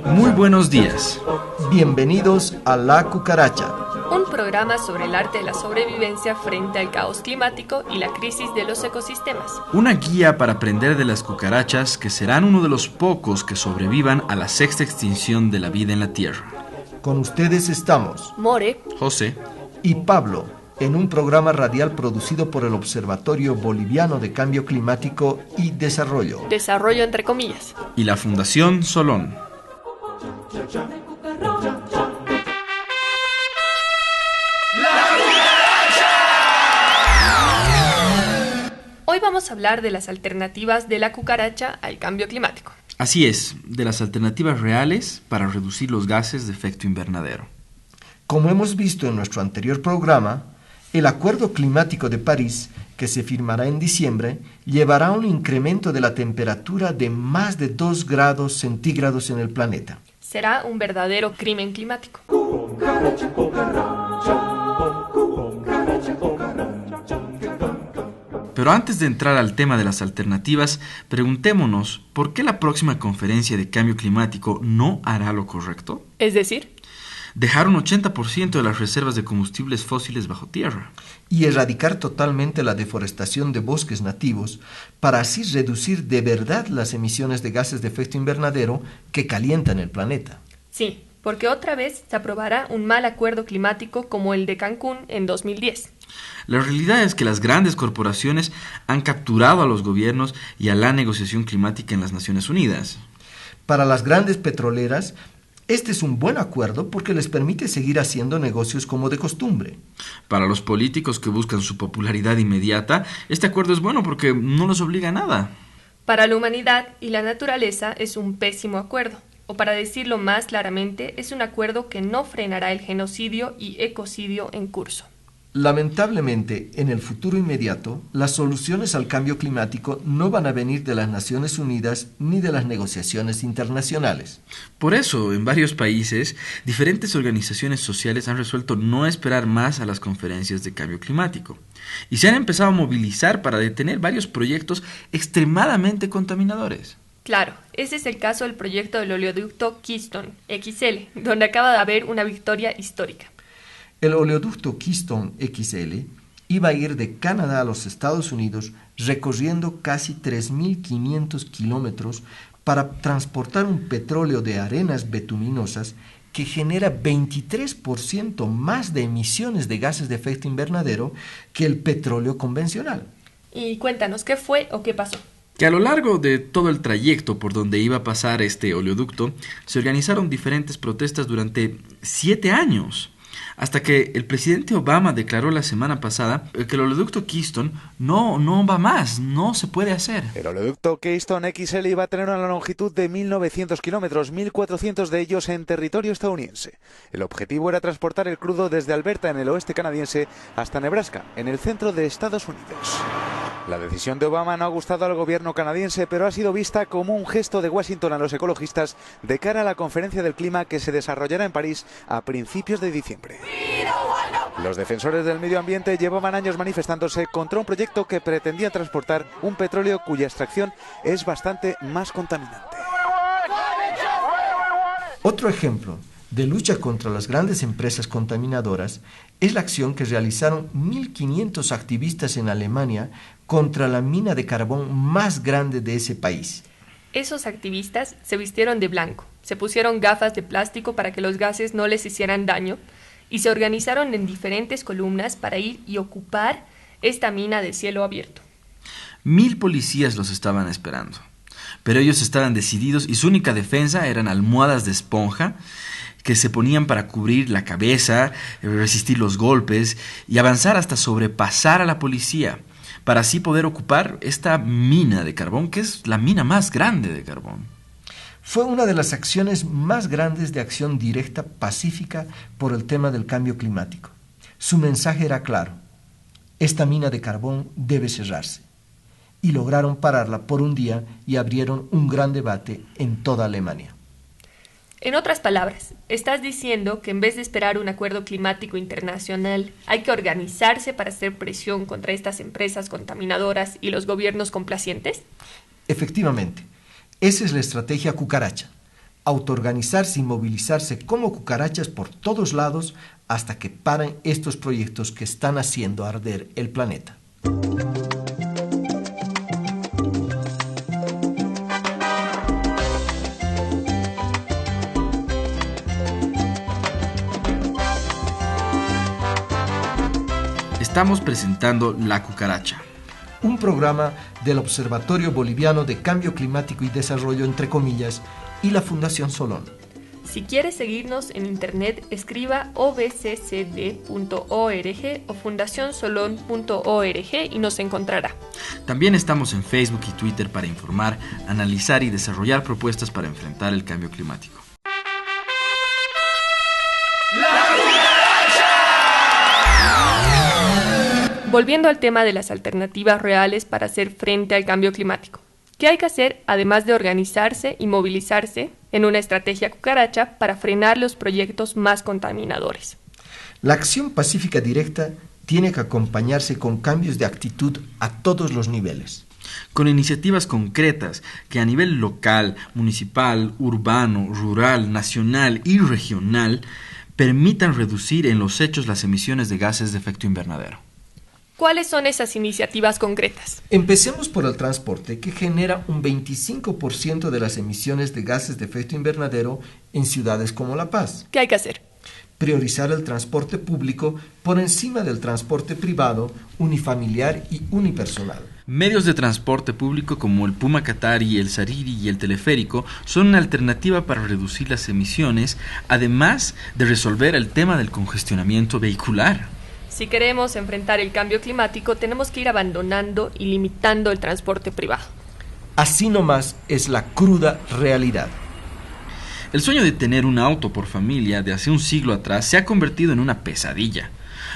Muy buenos días. Bienvenidos a La Cucaracha. Un programa sobre el arte de la sobrevivencia frente al caos climático y la crisis de los ecosistemas. Una guía para aprender de las cucarachas que serán uno de los pocos que sobrevivan a la sexta extinción de la vida en la Tierra. Con ustedes estamos More, José y Pablo en un programa radial producido por el Observatorio Boliviano de Cambio Climático y Desarrollo. desarrollo entre comillas. y la Fundación Solón. Hoy vamos a hablar de las alternativas de la cucaracha al cambio climático. Así es, de las alternativas reales para reducir los gases de efecto invernadero. Como hemos visto en nuestro anterior programa, el Acuerdo Climático de París, que se firmará en diciembre, llevará a un incremento de la temperatura de más de 2 grados centígrados en el planeta. Será un verdadero crimen climático. Pero antes de entrar al tema de las alternativas, preguntémonos, ¿por qué la próxima conferencia de cambio climático no hará lo correcto? Es decir, Dejar un 80% de las reservas de combustibles fósiles bajo tierra. Y erradicar totalmente la deforestación de bosques nativos para así reducir de verdad las emisiones de gases de efecto invernadero que calientan el planeta. sí, porque otra vez se aprobará un mal acuerdo climático como el de Cancún en 2010. La realidad es que las grandes corporaciones han capturado a los gobiernos y a la negociación climática en las Naciones Unidas. Para las grandes petroleras, este es un buen acuerdo porque les permite seguir haciendo negocios como de costumbre. Para los políticos que buscan su popularidad inmediata, este acuerdo es bueno porque no los obliga a nada. Para la humanidad y la naturaleza es un pésimo acuerdo, o para decirlo más claramente, es un acuerdo que no frenará el genocidio y ecocidio en curso. Lamentablemente, en el futuro inmediato, las soluciones al cambio climático no van a venir de las Naciones Unidas ni de las negociaciones internacionales. Por eso, en varios países, diferentes organizaciones sociales han resuelto no esperar más a las conferencias de cambio climático y se han empezado a movilizar para detener varios proyectos extremadamente contaminadores. Claro, ese es el caso del proyecto del oleoducto Keystone XL, donde acaba de haber una victoria histórica. El oleoducto Keystone XL iba a ir de Canadá a los Estados Unidos recorriendo casi 3.500 kilómetros para transportar un petróleo de arenas bituminosas que genera 23% más de emisiones de gases de efecto invernadero que el petróleo convencional. Y cuéntanos, ¿qué fue o qué pasó? Que a lo largo de todo el trayecto por donde iba a pasar este oleoducto, se organizaron diferentes protestas durante 7 años. Hasta que el presidente Obama declaró la semana pasada que el oleoducto Keystone no va más, no se puede hacer. El oleoducto Keystone XL iba a tener una longitud de 1.900 kilómetros, 1.400 de ellos en territorio estadounidense. El objetivo era transportar el crudo desde Alberta, en el oeste canadiense, hasta Nebraska, en el centro de Estados Unidos. La decisión de Obama no ha gustado al gobierno canadiense, pero ha sido vista como un gesto de Washington a los ecologistas de cara a la conferencia del clima que se desarrollará en París a principios de diciembre. Los defensores del medio ambiente llevaban años manifestándose contra un proyecto que pretendía transportar un petróleo cuya extracción es bastante más contaminante. Otro ejemplo de lucha contra las grandes empresas contaminadoras es la acción que realizaron 1.500 activistas en Alemania contra la mina de carbón más grande de ese país. Esos activistas se vistieron de blanco, se pusieron gafas de plástico para que los gases no les hicieran daño y se organizaron en diferentes columnas para ir y ocupar esta mina de cielo abierto. 1000 policías los estaban esperando, pero ellos estaban decididos y su única defensa eran almohadas de esponja que se ponían para cubrir la cabeza, resistir los golpes y avanzar hasta sobrepasar a la policía, para así poder ocupar esta mina de carbón, que es la mina más grande de carbón. Fue una de las acciones más grandes de acción directa pacífica por el tema del cambio climático. Su mensaje era claro: esta mina de carbón debe cerrarse. Y lograron pararla por un día y abrieron un gran debate en toda Alemania. En otras palabras, estás diciendo que en vez de esperar un acuerdo climático internacional, hay que organizarse para hacer presión contra estas empresas contaminadoras y los gobiernos complacientes. Efectivamente, Esa es la estrategia cucaracha. Autoorganizarse y movilizarse como cucarachas por todos lados hasta que paren estos proyectos que están haciendo arder el planeta. Estamos presentando La Cucaracha, un programa del Observatorio Boliviano de Cambio Climático y Desarrollo, entre comillas, y la Fundación Solón. Si quieres seguirnos en internet, escriba obccd.org o fundacionsolón.org y nos encontrará. También estamos en Facebook y Twitter para informar, analizar y desarrollar propuestas para enfrentar el cambio climático. Volviendo al tema de las alternativas reales para hacer frente al cambio climático. ¿Qué hay que hacer además de organizarse y movilizarse en una estrategia cucaracha para frenar los proyectos más contaminadores? La acción pacífica directa tiene que acompañarse con cambios de actitud a todos los niveles. Con iniciativas concretas que a nivel local, municipal, urbano, rural, nacional y regional permitan reducir en los hechos las emisiones de gases de efecto invernadero. ¿Cuáles son esas iniciativas concretas? Empecemos por el transporte, que genera un 25% de las emisiones de gases de efecto invernadero en ciudades como La Paz. ¿Qué hay que hacer? Priorizar el transporte público por encima del transporte privado, unifamiliar y unipersonal. Medios de transporte público como el Puma Katari, el Sariri y el teleférico son una alternativa para reducir las emisiones, además de resolver el tema del congestionamiento vehicular. Si queremos enfrentar el cambio climático, tenemos que ir abandonando y limitando el transporte privado. Así nomás es la cruda realidad. El sueño de tener un auto por familia de hace un siglo atrás se ha convertido en una pesadilla.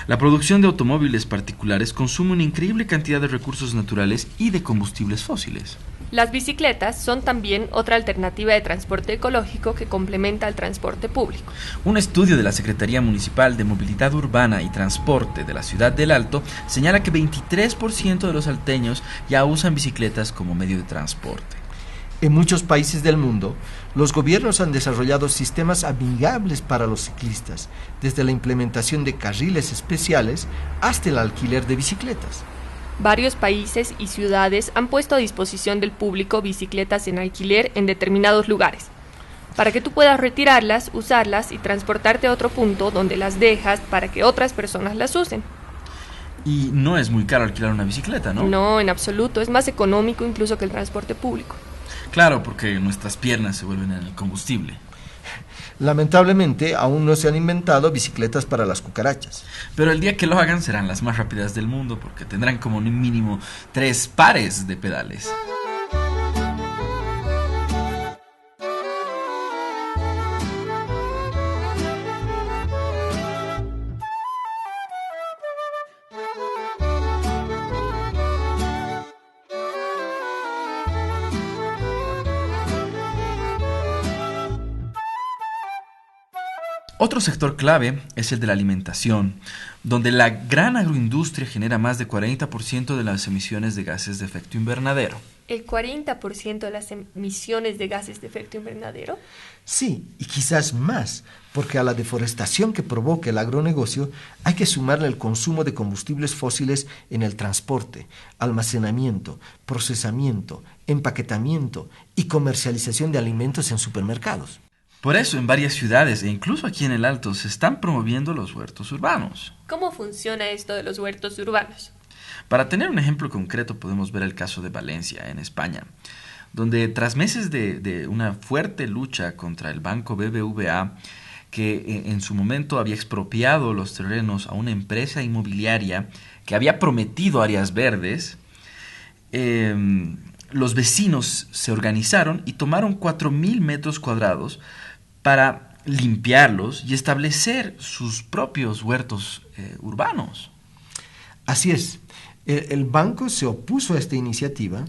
La producción de automóviles particulares consume una increíble cantidad de recursos naturales y de combustibles fósiles. Las bicicletas son también otra alternativa de transporte ecológico que complementa al transporte público. Un estudio de la Secretaría Municipal de Movilidad Urbana y Transporte de la Ciudad del Alto señala que 23% de los salteños ya usan bicicletas como medio de transporte. En muchos países del mundo, los gobiernos han desarrollado sistemas amigables para los ciclistas, desde la implementación de carriles especiales hasta el alquiler de bicicletas. Varios países y ciudades han puesto a disposición del público bicicletas en alquiler en determinados lugares, para que tú puedas retirarlas, usarlas y transportarte a otro punto donde las dejas para que otras personas las usen. Y no es muy caro alquilar una bicicleta, ¿no? No, en absoluto. Es más económico incluso que el transporte público. Claro, porque nuestras piernas se vuelven en el combustible. Lamentablemente, aún no se han inventado bicicletas para las cucarachas. Pero el día que lo hagan serán las más rápidas del mundo porque tendrán como un mínimo 3 pares de pedales. Otro sector clave es el de la alimentación, donde la gran agroindustria genera más de 40% de las emisiones de gases de efecto invernadero. ¿El 40% de las emisiones de gases de efecto invernadero? Sí, y quizás más, porque a la deforestación que provoca el agronegocio hay que sumarle el consumo de combustibles fósiles en el transporte, almacenamiento, procesamiento, empaquetamiento y comercialización de alimentos en supermercados. Por eso en varias ciudades e incluso aquí en el Alto se están promoviendo los huertos urbanos. ¿Cómo funciona esto de los huertos urbanos? Para tener un ejemplo concreto podemos ver el caso de Valencia, en España, donde tras meses de una fuerte lucha contra el banco BBVA, que en su momento había expropiado los terrenos a una empresa inmobiliaria que había prometido áreas verdes, los vecinos se organizaron y tomaron 4.000 metros cuadrados para limpiarlos y establecer sus propios huertos urbanos. Así es, el banco se opuso a esta iniciativa,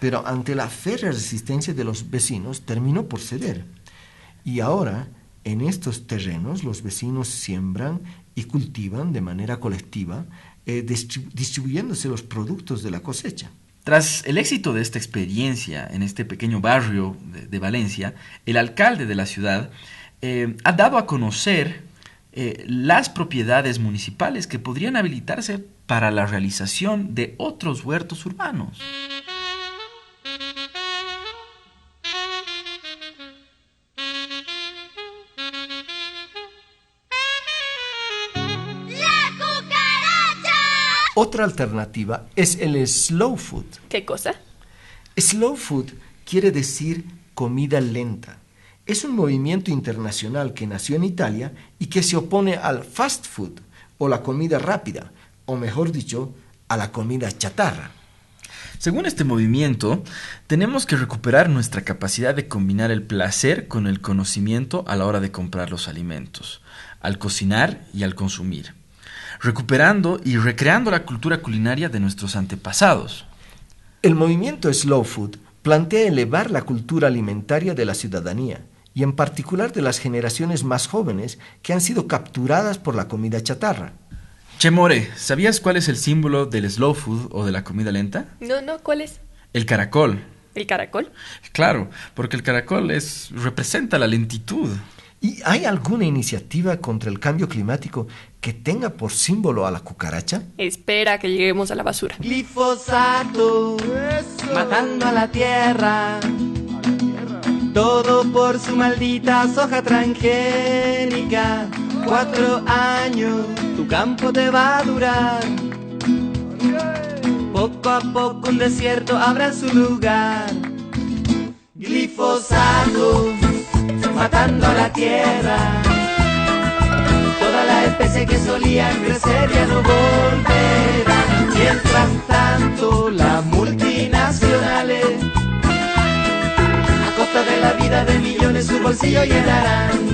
pero ante la férrea resistencia de los vecinos terminó por ceder. Y ahora, en estos terrenos, los vecinos siembran y cultivan de manera colectiva, distribuyéndose los productos de la cosecha. Tras el éxito de esta experiencia en este pequeño barrio de Valencia, el alcalde de la ciudad ha dado a conocer las propiedades municipales que podrían habilitarse para la realización de otros huertos urbanos. Otra alternativa es el slow food. ¿Qué cosa? Slow food quiere decir comida lenta. Es un movimiento internacional que nació en Italia y que se opone al fast food o la comida rápida, o mejor dicho, a la comida chatarra. Según este movimiento, tenemos que recuperar nuestra capacidad de combinar el placer con el conocimiento a la hora de comprar los alimentos, al cocinar y al consumir, recuperando y recreando la cultura culinaria de nuestros antepasados. El movimiento Slow Food plantea elevar la cultura alimentaria de la ciudadanía, y en particular de las generaciones más jóvenes que han sido capturadas por la comida chatarra. Che More, ¿sabías cuál es el símbolo del slow food o de la comida lenta? No, ¿cuál es? El caracol. ¿El caracol? Claro, porque el caracol representa la lentitud. ¿Y hay alguna iniciativa contra el cambio climático que tenga por símbolo a la cucaracha? Espera que lleguemos a la basura. Glifosato, matando a la tierra. Todo por su maldita soja transgénica. 4 años, tu campo te va a durar. Poco a poco un desierto habrá en su lugar. Glifosato, matando a la tierra. Todas las especies que solían crecer ya no volverán. Mientras tanto, las multinacionales, a costa de la vida de millones, su bolsillo llenarán.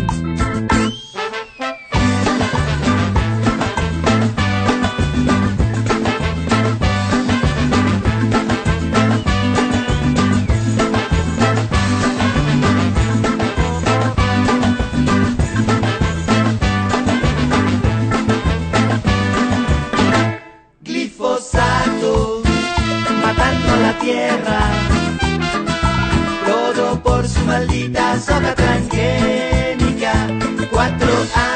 Glifosato, matando a la tierra. Todo por su maldita soja transgénica. 4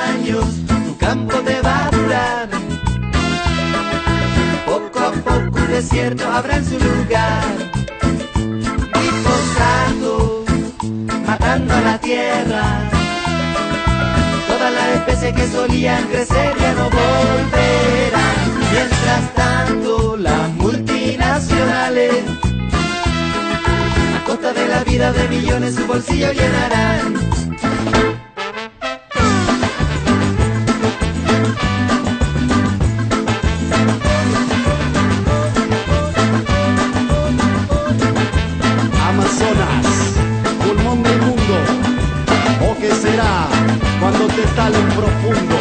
años, tu campo te va a durar. Poco a poco un desierto habrá en su lugar. Glifosato, matando a la tierra. Todas las especies que solían crecer ya no volverán. Mientras tanto, las multinacionales, a costa de la vida de millones, su bolsillo llenarán. Amazonas, pulmón del mundo, ¿o qué será cuando te tale en profundo?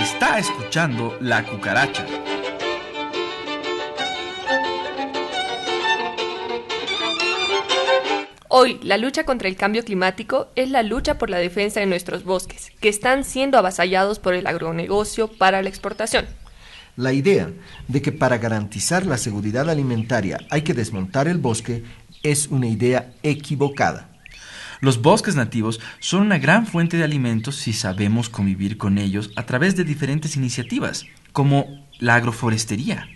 Está escuchando La Cucaracha. Hoy, la lucha contra el cambio climático es la lucha por la defensa de nuestros bosques, que están siendo avasallados por el agronegocio para la exportación. La idea de que para garantizar la seguridad alimentaria hay que desmontar el bosque es una idea equivocada. Los bosques nativos son una gran fuente de alimentos si sabemos convivir con ellos a través de diferentes iniciativas, como la agroforestería.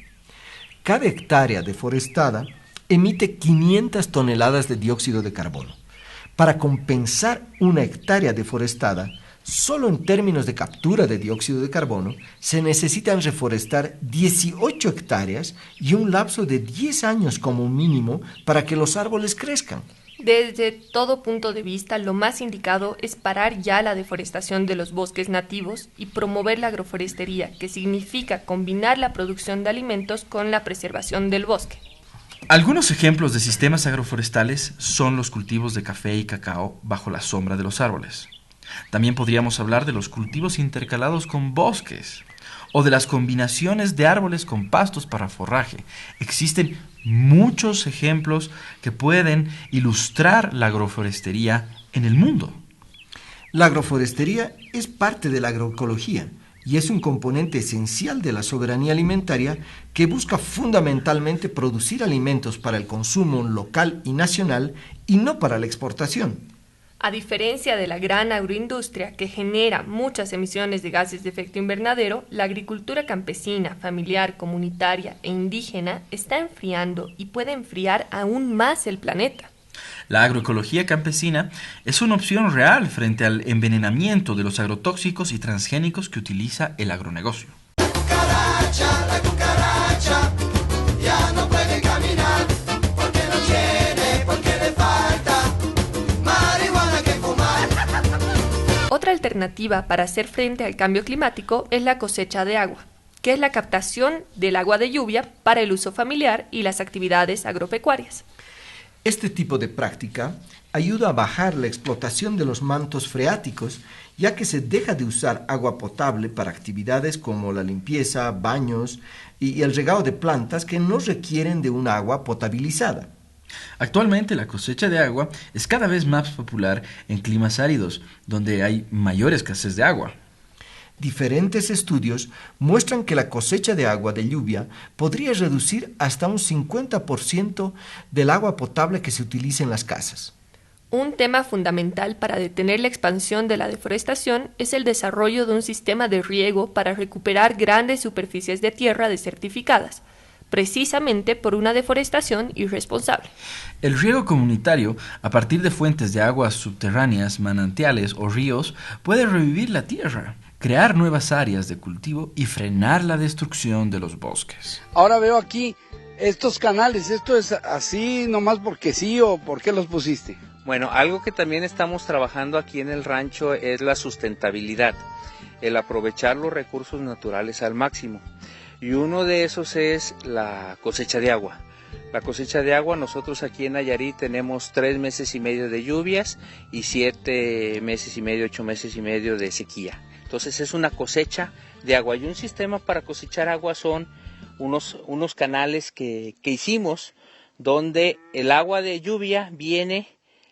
Cada hectárea deforestada emite 500 toneladas de dióxido de carbono. Para compensar una hectárea deforestada, solo en términos de captura de dióxido de carbono, se necesitan reforestar 18 hectáreas y un lapso de 10 años como mínimo para que los árboles crezcan. Desde todo punto de vista, lo más indicado es parar ya la deforestación de los bosques nativos y promover la agroforestería, que significa combinar la producción de alimentos con la preservación del bosque. Algunos ejemplos de sistemas agroforestales son los cultivos de café y cacao bajo la sombra de los árboles. También podríamos hablar de los cultivos intercalados con bosques o de las combinaciones de árboles con pastos para forraje. Existen muchos ejemplos que pueden ilustrar la agroforestería en el mundo. La agroforestería es parte de la agroecología y es un componente esencial de la soberanía alimentaria que busca fundamentalmente producir alimentos para el consumo local y nacional y no para la exportación. A diferencia de la gran agroindustria que genera muchas emisiones de gases de efecto invernadero, la agricultura campesina, familiar, comunitaria e indígena está enfriando y puede enfriar aún más el planeta. La agroecología campesina es una opción real frente al envenenamiento de los agrotóxicos y transgénicos que utiliza el agronegocio. La cucaracha ya no puede caminar porque no tiene, porque le falta marihuana que fumar. Otra alternativa para hacer frente al cambio climático es la cosecha de agua, que es la captación del agua de lluvia para el uso familiar y las actividades agropecuarias. Este tipo de práctica ayuda a bajar la explotación de los mantos freáticos, ya que se deja de usar agua potable para actividades como la limpieza, baños y el regado de plantas que no requieren de un agua potabilizada. Actualmente la cosecha de agua es cada vez más popular en climas áridos, donde hay mayor escasez de agua. Diferentes estudios muestran que la cosecha de agua de lluvia podría reducir hasta un 50% del agua potable que se utiliza en las casas. Un tema fundamental para detener la expansión de la deforestación es el desarrollo de un sistema de riego para recuperar grandes superficies de tierra desertificadas, precisamente por una deforestación irresponsable. El riego comunitario, a partir de fuentes de aguas subterráneas, manantiales o ríos, puede revivir la tierra, crear nuevas áreas de cultivo y frenar la destrucción de los bosques. Ahora veo aquí estos canales, ¿esto es así nomás porque sí o por qué los pusiste? Bueno, algo que también estamos trabajando aquí en el rancho es la sustentabilidad, el aprovechar los recursos naturales al máximo. Y uno de esos es la cosecha de agua. La cosecha de agua, nosotros aquí en Nayarit tenemos 3 meses y medio de lluvias y 7 meses y medio, 8 meses y medio de sequía. Entonces es una cosecha de agua y un sistema para cosechar agua son unos canales que hicimos donde el agua de lluvia viene,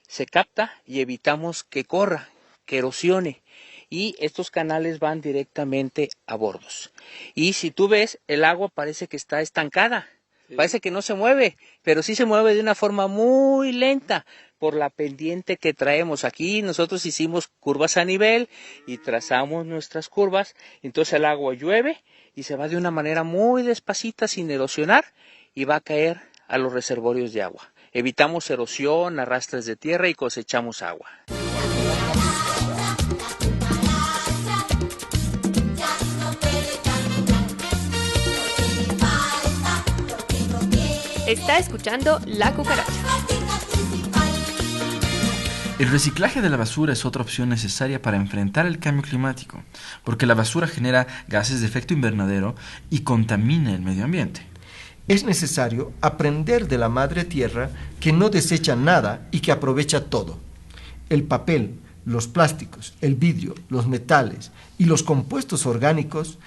se capta y evitamos que corra, que erosione. Y estos canales van directamente a bordos. Y si tú ves, el agua parece que está estancada. Sí. Parece que no se mueve, pero sí se mueve de una forma muy lenta por la pendiente que traemos. Aquí nosotros hicimos curvas a nivel y trazamos nuestras curvas. Entonces el agua llueve y se va de una manera muy despacita sin erosionar y va a caer a los reservorios de agua. Evitamos erosión, arrastres de tierra y cosechamos agua. Está escuchando La Cucaracha. El reciclaje de la basura es otra opción necesaria para enfrentar el cambio climático, porque la basura genera gases de efecto invernadero y contamina el medio ambiente. Es necesario aprender de la madre tierra que no desecha nada y que aprovecha todo. El papel, los plásticos, el vidrio, los metales y los compuestos orgánicos,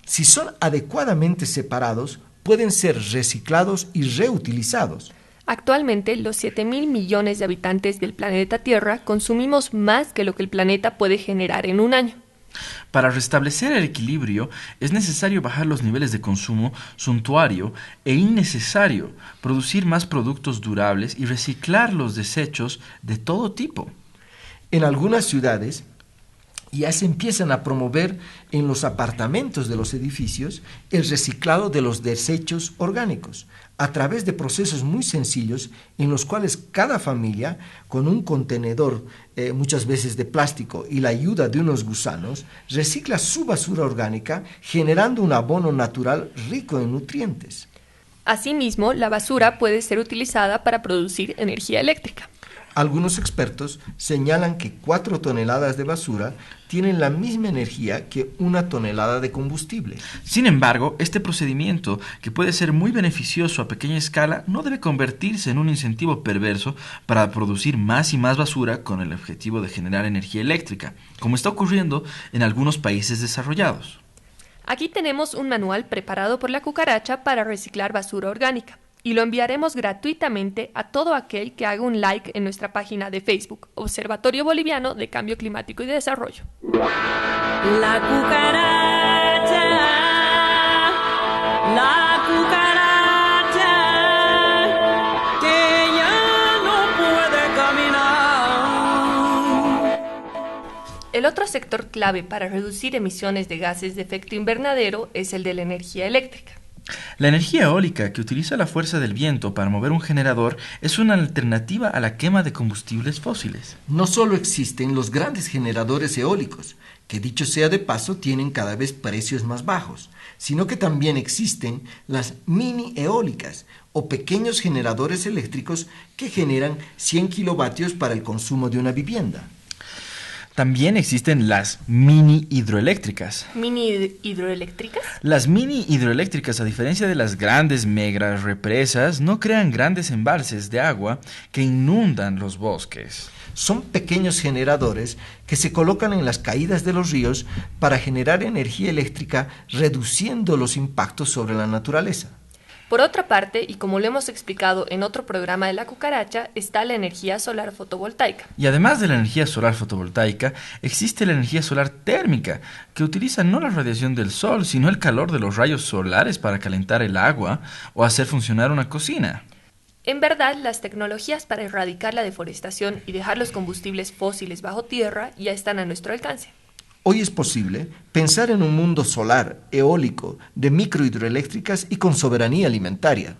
si son adecuadamente separados, pueden ser reciclados y reutilizados. Actualmente, los 7.000 millones de habitantes del planeta Tierra consumimos más que lo que el planeta puede generar en un año. Para restablecer el equilibrio es necesario bajar los niveles de consumo suntuario e innecesario, producir más productos durables y reciclar los desechos de todo tipo. En algunas ciudades ya se empiezan a promover en los apartamentos de los edificios el reciclado de los desechos orgánicos a través de procesos muy sencillos en los cuales cada familia, con un contenedor muchas veces de plástico y la ayuda de unos gusanos, recicla su basura orgánica generando un abono natural rico en nutrientes. Asimismo, la basura puede ser utilizada para producir energía eléctrica. Algunos expertos señalan que 4 toneladas de basura tienen la misma energía que 1 tonelada de combustible. Sin embargo, este procedimiento, que puede ser muy beneficioso a pequeña escala, no debe convertirse en un incentivo perverso para producir más y más basura con el objetivo de generar energía eléctrica, como está ocurriendo en algunos países desarrollados. Aquí tenemos un manual preparado por la cucaracha para reciclar basura orgánica y lo enviaremos gratuitamente a todo aquel que haga un like en nuestra página de Facebook, Observatorio Boliviano de Cambio Climático y Desarrollo. La cucaracha, que ya no puede caminar. El otro sector clave para reducir emisiones de gases de efecto invernadero es el de la energía eléctrica. La energía eólica, que utiliza la fuerza del viento para mover un generador, es una alternativa a la quema de combustibles fósiles. No solo existen los grandes generadores eólicos, que dicho sea de paso tienen cada vez precios más bajos, sino que también existen las mini eólicas o pequeños generadores eléctricos que generan 100 kilovatios para el consumo de una vivienda. También existen las mini hidroeléctricas. ¿Mini hidroeléctricas? Las mini hidroeléctricas, a diferencia de las grandes mega represas, no crean grandes embalses de agua que inundan los bosques. Son pequeños generadores que se colocan en las caídas de los ríos para generar energía eléctrica, reduciendo los impactos sobre la naturaleza. Por otra parte, y como lo hemos explicado en otro programa de la cucaracha, está la energía solar fotovoltaica. Y además de la energía solar fotovoltaica, existe la energía solar térmica, que utiliza no la radiación del sol, sino el calor de los rayos solares para calentar el agua o hacer funcionar una cocina. En verdad, las tecnologías para erradicar la deforestación y dejar los combustibles fósiles bajo tierra ya están a nuestro alcance. Hoy es posible pensar en un mundo solar, eólico, de microhidroeléctricas y con soberanía alimentaria.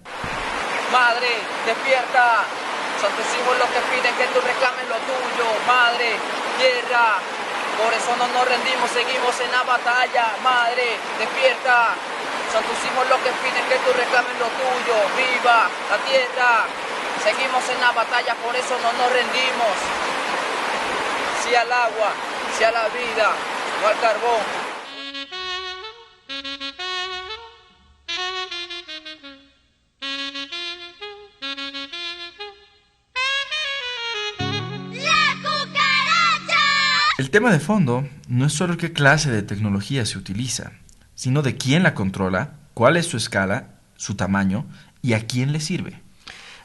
Madre, despierta. Son tus hijos los que piden que tú reclames lo tuyo. Madre, tierra. Por eso no nos rendimos, seguimos en la batalla. Madre, despierta. Son tus hijos los que piden que tú reclames lo tuyo. Viva la tierra. Seguimos en la batalla, por eso no nos rendimos. Sí al agua, sí a la vida, no al carbón. El tema de fondo no es solo qué clase de tecnología se utiliza, sino de quién la controla, cuál es su escala, su tamaño y a quién le sirve.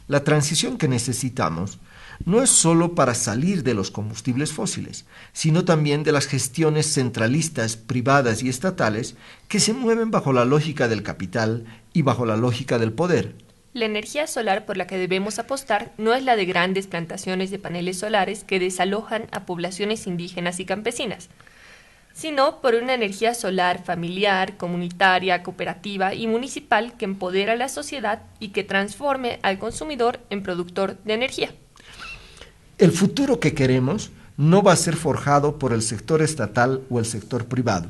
La transición que necesitamos no es solo para salir de los combustibles fósiles, sino también de las gestiones centralistas, privadas y estatales que se mueven bajo la lógica del capital y bajo la lógica del poder. La energía solar por la que debemos apostar no es la de grandes plantaciones de paneles solares que desalojan a poblaciones indígenas y campesinas, sino por una energía solar familiar, comunitaria, cooperativa y municipal que empodera a la sociedad y que transforme al consumidor en productor de energía. El futuro que queremos no va a ser forjado por el sector estatal o el sector privado.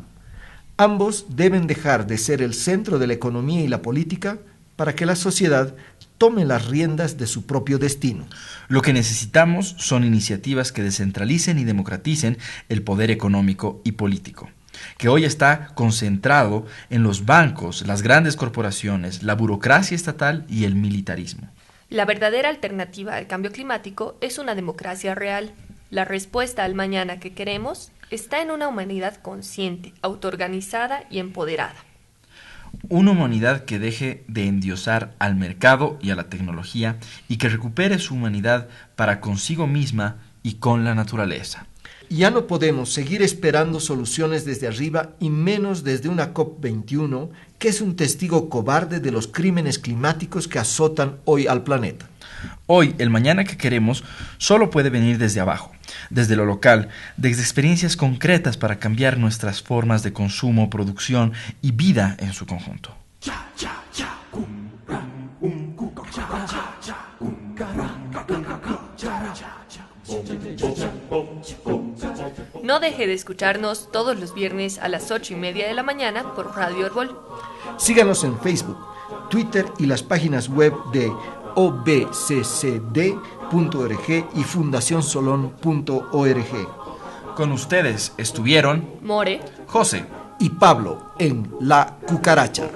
Ambos deben dejar de ser el centro de la economía y la política para que la sociedad tome las riendas de su propio destino. Lo que necesitamos son iniciativas que descentralicen y democraticen el poder económico y político, que hoy está concentrado en los bancos, las grandes corporaciones, la burocracia estatal y el militarismo. La verdadera alternativa al cambio climático es una democracia real. La respuesta al mañana que queremos está en una humanidad consciente, autoorganizada y empoderada. Una humanidad que deje de endiosar al mercado y a la tecnología y que recupere su humanidad para consigo misma y con la naturaleza. Ya no podemos seguir esperando soluciones desde arriba y menos desde una COP21, que es un testigo cobarde de los crímenes climáticos que azotan hoy al planeta. Hoy, el mañana que queremos solo puede venir desde abajo, desde lo local, desde experiencias concretas para cambiar nuestras formas de consumo, producción y vida en su conjunto. No deje de escucharnos todos los viernes a las 8:30 de la mañana por Radio Herbol. Síganos en Facebook, Twitter y las páginas web de obccd.org y fundacionsolón.org. Con ustedes estuvieron More, José y Pablo en La Cucaracha.